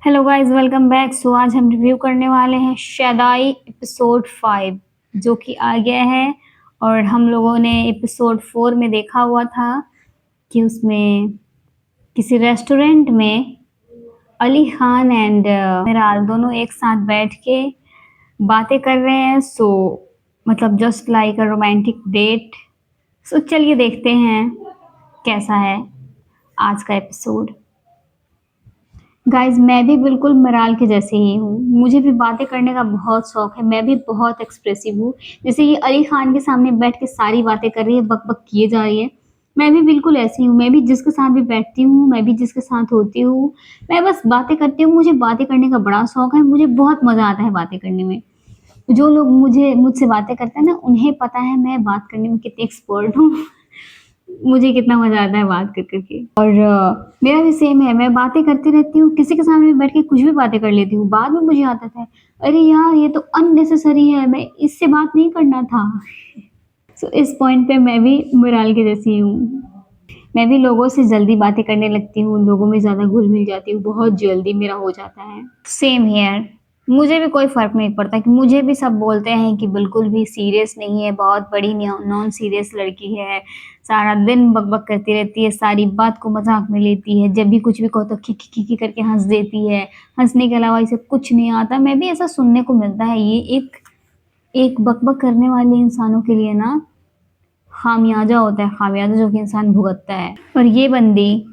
Hello guys, welcome back. So आज हम review करने वाले हैं शदाई एपिसोड 5 जो कि आ गया है। और हम लोगों ने एपिसोड 4 में देखा हुआ था कि उसमें किसी रेस्टोरेंट में अली खान एंड मिराल दोनों एक साथ बैठ के बातें कर रहे हैं। सो मतलब just like a romantic date. So चलिए देखते हैं कैसा है आज का एपिसोड। गाइज मैं भी बिल्कुल मिराल के जैसे ही हूँ। मुझे भी बातें करने का बहुत शौक है। मैं भी बहुत एक्सप्रेसिव हूँ। जैसे ये अली खान के सामने बैठ के सारी बातें कर रही है, बक बक किए जा रही है। मैं भी बिल्कुल ऐसी हूँ। मैं भी जिसके साथ भी बैठती हूँ, मैं भी जिसके साथ होती हूँ, मैं बस बातें करती हूँ। मुझे बातें करने का बड़ा शौक है। मुझे बहुत मजा आता है बातें करने में। जो लोग मुझसे बातें करते हैं ना, उन्हें पता है मैं बात करने में कितनी एक्सपर्ट हूँ। मुझे कितना मजा आता है बात कर करके। और मेरा भी सेम है। मैं बातें करती रहती हूँ, किसी के सामने बैठ के कुछ भी बातें कर लेती हूँ। बाद में मुझे आता था, अरे यार ये तो अननेसेसरी है, मैं इससे बात नहीं करना था। सो इस पॉइंट पे मैं भी मिराल के जैसी हूँ। मैं भी लोगों से जल्दी बातें करने लगती हूँ, लोगों में ज़्यादा घुल मिल जाती हूँ, बहुत जल्दी मेरा हो जाता है। Same here. मुझे भी कोई फ़र्क नहीं पड़ता कि मुझे भी सब बोलते हैं कि बिल्कुल भी सीरियस नहीं है, बहुत बड़ी नॉन सीरियस लड़की है, सारा दिन बक-बक करती रहती है, सारी बात को मज़ाक में लेती है, जब भी कुछ भी कहो तो खिखी करके हँस देती है, हँसने के अलावा इसे कुछ नहीं आता। मैं भी ऐसा सुनने को मिलता है। ये एक एक बक-बक करने वाले इंसानों के लिए ना खामियाजा होता है, खामियाजा जो कि इंसान भुगतता है। और ये बंदी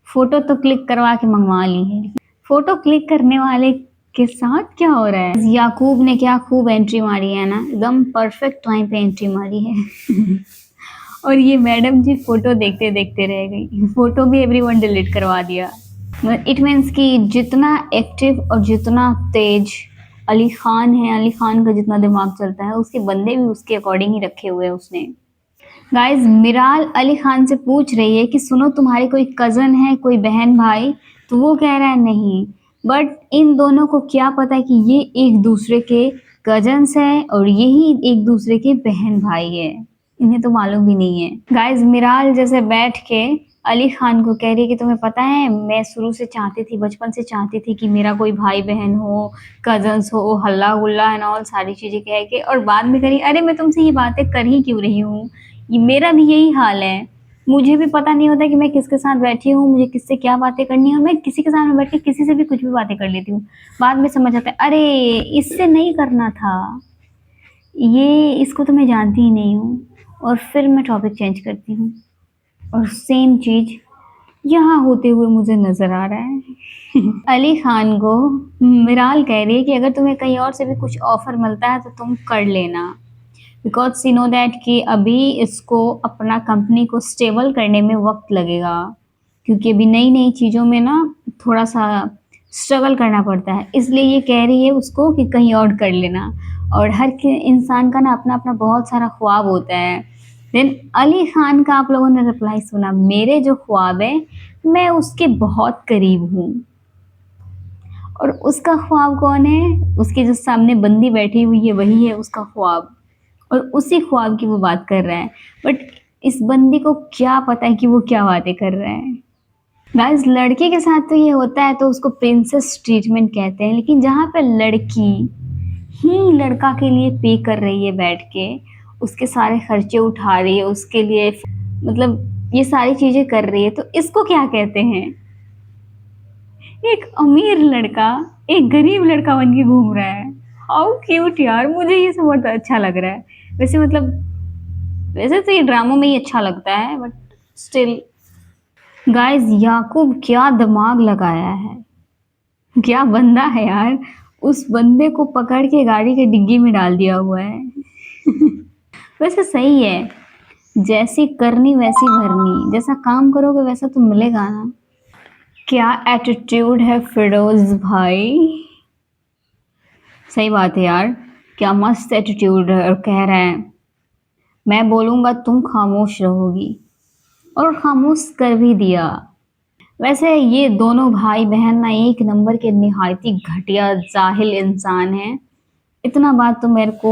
फोटो तो क्लिक करवा के मंगवा ली है। फोटो क्लिक करने वाले के साथ क्या हो रहा है? याकूब ने क्या खूब एंट्री मारी है ना, एकदम परफेक्ट टाइम पे एंट्री मारी है। और ये मैडम जी फोटो देखते देखते रह गई, फोटो भी एवरीवन डिलीट करवा दिया। इट मीन्स कि जितना एक्टिव और जितना तेज अली खान है, अली खान का जितना दिमाग चलता है, उसके बंदे भी उसके अकॉर्डिंग ही रखे हुए हैं उसने। गाइज मिराल अली खान से पूछ रही है कि सुनो, तुम्हारी कोई कज़न है, कोई बहन भाई? तो वो कह रहा है नहीं। बट इन दोनों को क्या पता है कि ये एक दूसरे के कजन्स हैं और यही एक दूसरे के बहन भाई है। इन्हें तो मालूम भी नहीं है। गाइज मिराल जैसे बैठ के अली खान को कह रही है कि तुम्हें पता है, मैं शुरू से चाहती थी, बचपन से चाहती थी कि मेरा कोई भाई बहन हो, कजन्स हो, हल्ला गुल्ला एंड ऑल सारी चीज़ें कह के। और बाद में करी, अरे मैं तुमसे ये बातें कर ही क्यों रही हूँ, ये मेरा भी यही हाल है। मुझे भी पता नहीं होता कि मैं किसके साथ बैठी हूँ, मुझे किससे क्या बातें करनी है। और मैं किसी के सामने बैठ के किसी से भी कुछ भी बातें कर लेती हूँ। बाद में समझ आता है, अरे इससे नहीं करना था, ये इसको तो मैं जानती ही नहीं हूँ। और फिर मैं टॉपिक चेंज करती हूँ और सेम चीज़ यहाँ होते हुए मुझे नज़र आ रहा है। अली खान को मिराल कह रही है कि अगर तुम्हें कहीं और से भी कुछ ऑफर मिलता है तो तुम कर लेना, बिकॉज सी नो दैट कि अभी इसको अपना कंपनी को स्टेबल करने में वक्त लगेगा, क्योंकि अभी नई नई चीज़ों में ना थोड़ा सा स्ट्रगल करना पड़ता है। इसलिए ये कह रही है उसको कि कहीं और कर लेना। और हर इंसान का ना अपना अपना बहुत सारा ख्वाब होता है। देन अली खान का आप लोगों ने रिप्लाई सुना, मेरे जो ख्वाब है मैं उसके बहुत करीब हूँ। और उसका ख्वाब कौन है? उसके जो सामने बंदी बैठी हुई है वही है उसका ख्वाब, और उसी ख्वाब की वो बात कर रहा है। बट इस बंदी को क्या पता है कि वो क्या बातें कर रहा है। गाइस लड़के के साथ तो ये होता है तो उसको प्रिंसेस ट्रीटमेंट कहते हैं, लेकिन जहाँ पे लड़की ही लड़का के लिए पे कर रही है, बैठ के उसके सारे खर्चे उठा रही है, उसके लिए मतलब ये सारी चीजें कर रही है, तो इसको क्या कहते हैं? एक अमीर लड़का एक गरीब लड़का बन के घूम रहा है। हाउ क्यूट यार, मुझे ये सब बहुत अच्छा लग रहा है। वैसे मतलब वैसे तो ये ड्रामों में ही अच्छा लगता है, बट स्टिल। गाइस याकूब क्या दिमाग लगाया है, क्या बंदा है यार। उस बंदे को पकड़ के गाड़ी के डिग्गी में डाल दिया हुआ है। वैसे सही है, जैसी करनी वैसी भरनी, जैसा काम करोगे वैसा तो मिलेगा ना। क्या एटीट्यूड है फिरोज भाई, सही बात है यार, क्या मस्त एटीट्यूड है। और कह रहा है मैं बोलूँगा तुम खामोश रहोगी, और खामोश कर भी दिया। वैसे ये दोनों भाई बहन ना एक नंबर के निहायती घटिया जाहिल इंसान हैं। इतना बात तो मेरे को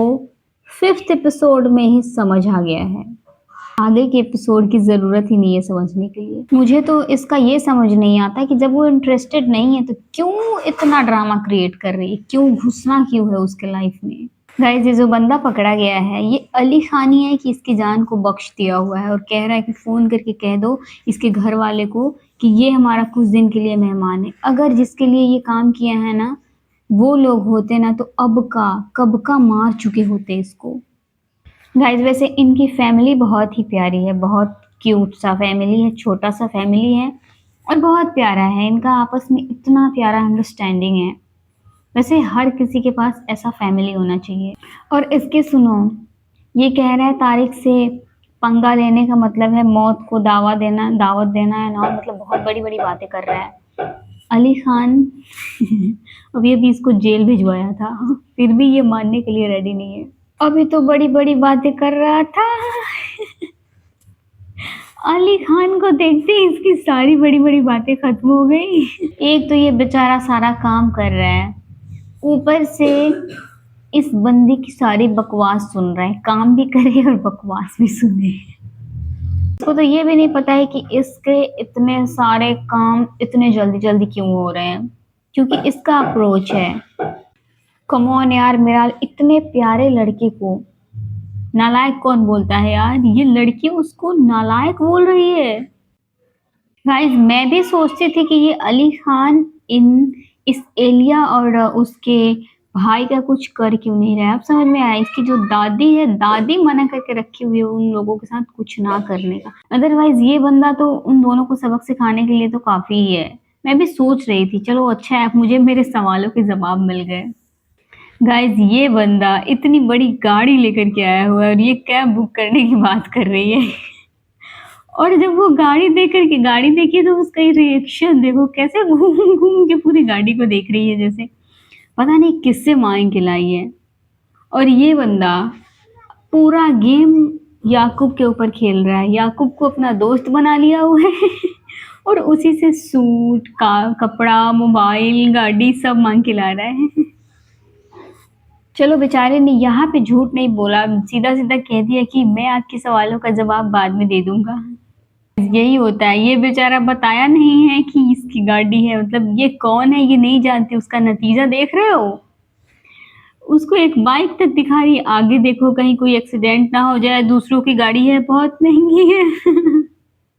5th एपिसोड में ही समझ आ गया है। आगे के एपिसोड की ज़रूरत ही नहीं है समझने के लिए। मुझे तो इसका ये समझ नहीं आता कि जब वो इंटरेस्टेड नहीं है तो क्यों इतना ड्रामा क्रिएट कर रही है? क्यों घुसना क्यों है उसके लाइफ में? गाइस ये जो बंदा पकड़ा गया है ये अली खान ही है कि इसकी जान को बख्श दिया हुआ है और कह रहा है कि फ़ोन करके कह दो इसके घर वाले को कि ये हमारा कुछ दिन के लिए मेहमान है। अगर जिसके लिए ये काम किया है ना वो लोग होते ना तो कब का मार चुके होते इसको। गाइस वैसे इनकी फैमिली बहुत ही प्यारी है, बहुत क्यूट सा फैमिली है, छोटा सा फैमिली है और बहुत प्यारा है। इनका आपस में इतना प्यारा अंडरस्टैंडिंग है। वैसे हर किसी के पास ऐसा फैमिली होना चाहिए। और इसके सुनो, ये कह रहा है तारिक से पंगा लेने का मतलब है मौत को दावत देना है ना, मतलब बहुत बड़ी बड़ी बातें कर रहा है अली खान। अभी इसको जेल भिजवाया था फिर भी ये मानने के लिए रेडी नहीं है। अभी तो बड़ी बड़ी बातें कर रहा था। अली खान को देखते ही इसकी सारी बड़ी बड़ी बातें खत्म हो गई। एक तो ये बेचारा सारा काम कर रहा है, ऊपर से इस बंदी की सारी बकवास सुन रहा है, काम भी करे और बकवास भी सुने। इसको तो ये भी नहीं पता है कि इसके इतने सारे काम इतने जल्दी जल्दी क्यों हो रहे हैं, क्योंकि इसका अप्रोच है। कम ऑन यार, मेरा इतने प्यारे लड़के को नालायक कौन बोलता है यार? ये लड़की उसको नालायक बोल रही है। गाइस मैं भी सोचती थी कि ये अली खान इस एलिया और उसके भाई का कुछ कर क्यों नहीं रहा है। अब समझ में आया, इसकी जो दादी है, दादी मना करके रखी हुई है उन लोगों के साथ कुछ ना करने का। अदरवाइज ये बंदा तो उन दोनों को सबक सिखाने के लिए तो काफी ही है। मैं भी सोच रही थी चलो अच्छा है, मुझे मेरे सवालों के जवाब मिल गए। गाइस ये बंदा इतनी बड़ी गाड़ी लेकर के आया हुआ है और ये कैब बुक करने की बात कर रही है। और जब वो गाड़ी देखी तो उसका रिएक्शन देखो, कैसे घूम घूम के पूरी गाड़ी को देख रही है, जैसे पता नहीं किससे मांग के लाई है। और ये बंदा पूरा गेम याकूब के ऊपर खेल रहा है, याकूब को अपना दोस्त बना लिया हुआ है। और उसी से सूट का कपड़ा, मोबाइल, गाड़ी सब मांग के ला रहा है। चलो बेचारे ने यहाँ पे झूठ नहीं बोला, सीधा सीधा कह दिया कि मैं आपके सवालों का जवाब बाद में दे दूंगा। यही होता है, ये बेचारा बताया नहीं है कि इसकी गाड़ी है, मतलब ये कौन है ये नहीं जानती। उसका नतीजा देख रहे हो, उसको एक बाइक तक दिखा रही है, आगे देखो कहीं कोई एक्सीडेंट ना हो जाए, दूसरों की गाड़ी है, बहुत महंगी है।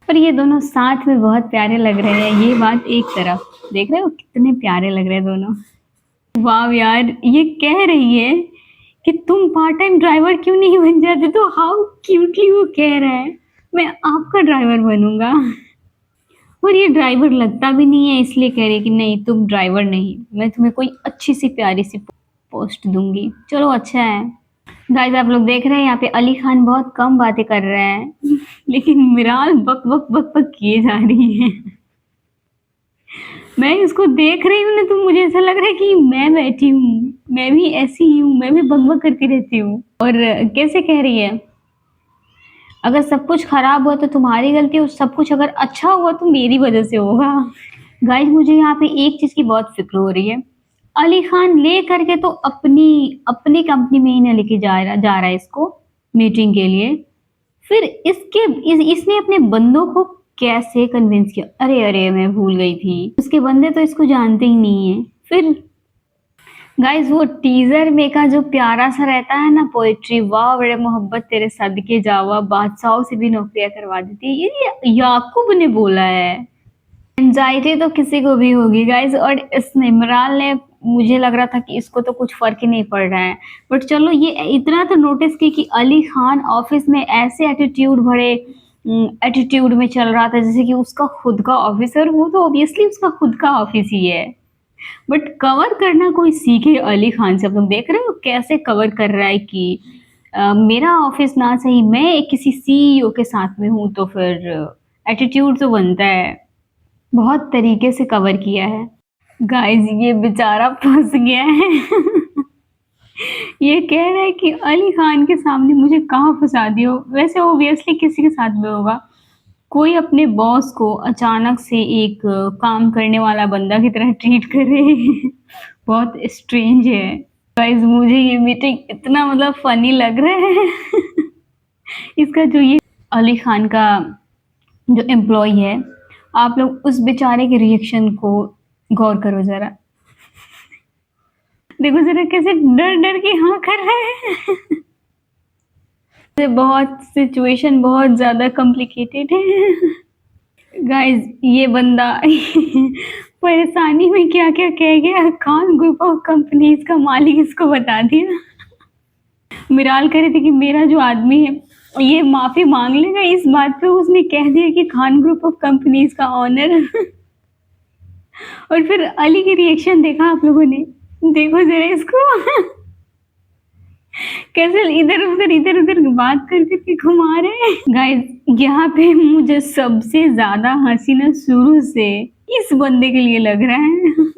पर ये दोनों साथ में बहुत प्यारे लग रहे हैं, ये बात एक तरफ। देख रहे हो कितने प्यारे लग रहे हैं दोनों। वाह यार, ये कह रही है कि तुम पार्ट टाइम ड्राइवर क्यों नहीं बन जाते, तो हाउ क्यूटली वो कह रहा है मैं आपका ड्राइवर बनूंगा। और ये ड्राइवर लगता भी नहीं है, इसलिए कह रही है कि नहीं तुम ड्राइवर नहीं, मैं तुम्हें कोई अच्छी सी प्यारी सी पोस्ट दूंगी। चलो अच्छा है। गाइस आप लोग देख रहे हैं यहाँ पे अली खान बहुत कम बातें कर रहे हैं लेकिन मिराल बक बक बक बक किए जा रही है। मैं इसको देख रही हूँ ना तो मुझे ऐसा लग रहा है कि मैं बैठी हूँ, मैं भी ऐसी ही हूँ, मैं भी बक बक करती रहती हूँ। और कैसे कह रही है, अगर सब कुछ खराब हुआ तो तुम्हारी गलती, और सब कुछ अगर अच्छा हुआ तो मेरी वजह से होगा। गाइस मुझे यहाँ पे एक चीज की बहुत फिक्र हो रही है, अली खान ले करके तो अपनी अपनी कंपनी में ही ना लेके जा रहा है इसको मीटिंग के लिए, फिर इसने अपने बंदों को कैसे कन्विंस किया? अरे अरे मैं भूल गई थी, उसके बंदे तो इसको जानते ही नहीं है। फिर गाइस वो टीजर में का जो प्यारा सा रहता है ना पोएट्री, वाह बड़े मोहब्बत तेरे सदके जावा, बादशाहों से भी नौकरियां करवा देती है, ये याकूब ने बोला है। एंजाइटी तो किसी को भी होगी गाइस, और इस इमरान ने, मुझे लग रहा था कि इसको तो कुछ फर्क ही नहीं पड़ रहा है, बट चलो ये इतना तो नोटिस की कि अली खान ऑफिस में ऐसे एटीट्यूड में चल रहा था जैसे कि उसका खुद का ऑफिस है, और वो तो ऑब्वियसली उसका खुद का ऑफिस ही है। बट कवर करना कोई सीखे अली खान से। अब तुम देख रहे हो कैसे कवर कर रहा है कि मेरा ऑफिस ना सही, मैं किसी सीईओ के साथ में हूँ, तो फिर एटीट्यूड तो बनता है। बहुत तरीके से कवर किया है। गाइस ये बेचारा फंस गया है। ये कह रहा है कि अली खान के सामने मुझे कहाँ फंसा दियो। वैसे ऑब्वियसली किसी के साथ में होगा, कोई अपने बॉस को अचानक से एक काम करने वाला बंदा की तरह ट्रीट करे। बहुत स्ट्रेंज है। गाइस मुझे ये मीटिंग इतना मतलब फनी लग रहा है। इसका जो ये अली खान का जो एम्प्लॉय है, आप लोग उस बेचारे के रिएक्शन को गौर करो ज़रा। देखो ज़रा कैसे डर-डर के हाँ कर रहा है। बहुत सिचुएशन बहुत ज़्यादा कॉम्प्लिकेटेड है। गाइस ये बंदा परेशानी में क्या-क्या कह गया, खान ग्रुप ऑफ कंपनीज़ का मालिक इसको बता दिया। मिराल कह रहे थे कि मेरा जो आदमी है ये माफी मांग लेगा इस बात पे, उसने कह दिया कि खान ग्रुप ऑफ कंपनीज का ऑनर। और फिर अली की रिएक्शन देखा आप लोगों ने, देखो जरा इसको। कैसे इधर उधर बात करके घुमा रहे हैं। गाइस यहाँ पे मुझे सबसे ज्यादा हंसी ना शुरू से इस बंदे के लिए लग रहा है,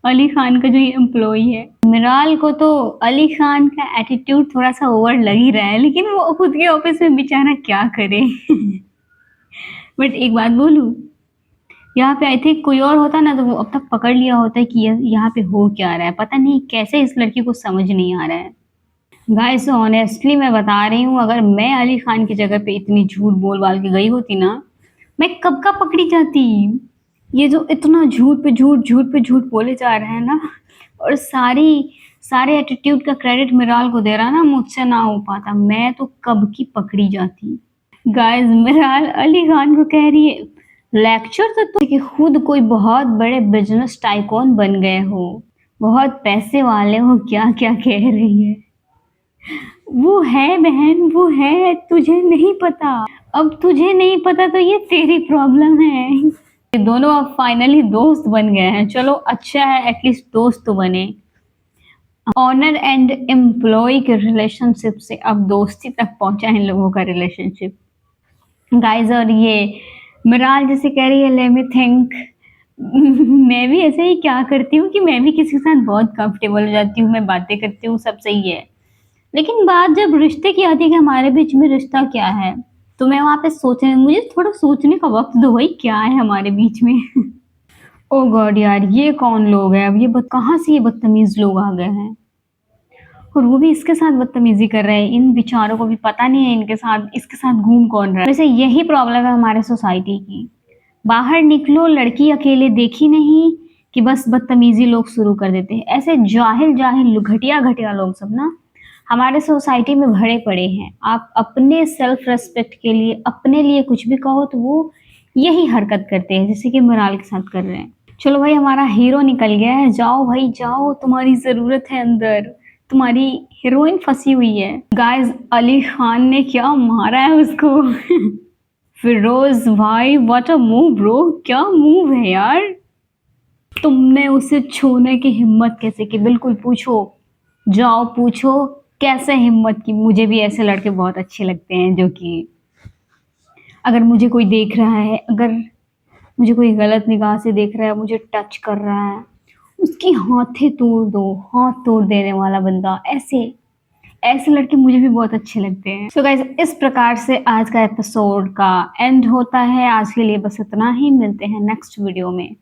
अली खान का जो ये एम्प्लॉय है। मिराल को तो अली खान का एटीट्यूड थोड़ा सा ओवर लग ही रहा है, लेकिन वो खुद के ऑफिस में बेचारा क्या करे। बट एक बात बोलूं, यहाँ पे आई थिंक कोई और होता ना तो वो अब तक पकड़ लिया होता है कि यहाँ पे हो क्या रहा है। पता नहीं कैसे इस लड़की को समझ नहीं आ रहा है। गाइस ऑनेस्टली मैं बता रही हूँ, अगर मैं अली खान की जगह पे इतनी झूठ बोल बाल के गई होती ना, मैं कब का पकड़ी जाती। ये जो इतना झूठ पे झूठ बोले जा रहे हैं ना, और सारे एटीट्यूड का क्रेडिट मिराल को दे रहा ना, मुझसे ना हो पाता, मैं तो कब की पकड़ी जाती। गाइस मिराल अली खान को कह रही है लेक्चर तो कि खुद कोई बहुत बड़े बिजनेस टाइकॉन बन गए हो, बहुत पैसे वाले हो, क्या क्या कह रही है। वो है बहन, वो है, तुझे नहीं पता। अब तुझे नहीं पता तो ये तेरी प्रॉब्लम है। ये दोनों अब फाइनली दोस्त बन गए हैं। चलो अच्छा है, एटलीस्ट दोस्त तो बने। ऑनर एंड एम्प्लॉय के रिलेशनशिप से अब दोस्ती तक पहुंचा है इन लोगों का रिलेशनशिप। गाइस और ये मिराल जैसे कह रही है लेट मी थिंक। मैं भी ऐसे ही क्या करती हूँ कि मैं भी किसी के साथ बहुत कंफर्टेबल हो जाती हूँ, मैं बातें करती हूँ, सब सही है, लेकिन बात जब रिश्ते की आती है कि हमारे बीच में रिश्ता क्या है, तो मैं वहां पे मुझे थोड़ा सोचने का वक्त दो भाई, क्या है हमारे बीच में। ओ गॉड यार, ये कौन लोग हैं अब, ये कहाँ से ये बदतमीज लोग आ गए हैं, और वो भी इसके साथ बदतमीजी कर रहे हैं। इन बेचारों को भी पता नहीं है इनके साथ इसके साथ घूम कौन रहा है। वैसे यही प्रॉब्लम है हमारे सोसाइटी की, बाहर निकलो लड़की अकेले देखी नहीं कि बस बदतमीजी लोग शुरू कर देते हैं। ऐसे जाहिल घटिया लोग सब ना हमारे सोसाइटी में भरे पड़े हैं। आप अपने सेल्फ रेस्पेक्ट के लिए अपने लिए कुछ भी कहो तो वो यही हरकत करते हैं, जैसे कि मिराल के साथ कर रहे हैं। चलो भाई हमारा हीरो निकल गया है, जाओ भाई जाओ, तुम्हारी जरूरत है अंदर, तुम्हारी हीरोइन फंसी हुई है। गाइस अली खान ने क्या मारा है उसको। फिरोज भाई व्हाट अ मूव ब्रो, क्या मूव है यार, तुमने उसे छूने की हिम्मत कैसे की। बिल्कुल पूछो, जाओ पूछो कैसे हिम्मत की। मुझे भी ऐसे लड़के बहुत अच्छे लगते हैं जो कि अगर मुझे कोई देख रहा है, अगर मुझे कोई गलत निगाह से देख रहा है, मुझे टच कर रहा है, उसकी हाथें तोड़ दो, हाथ तोड़ देने वाला बंदा। ऐसे ऐसे लड़के मुझे भी बहुत अच्छे लगते हैं। सो गाइस इस प्रकार से आज का एपिसोड का एंड होता है। आज के लिए बस इतना ही, मिलते हैं नेक्स्ट वीडियो में।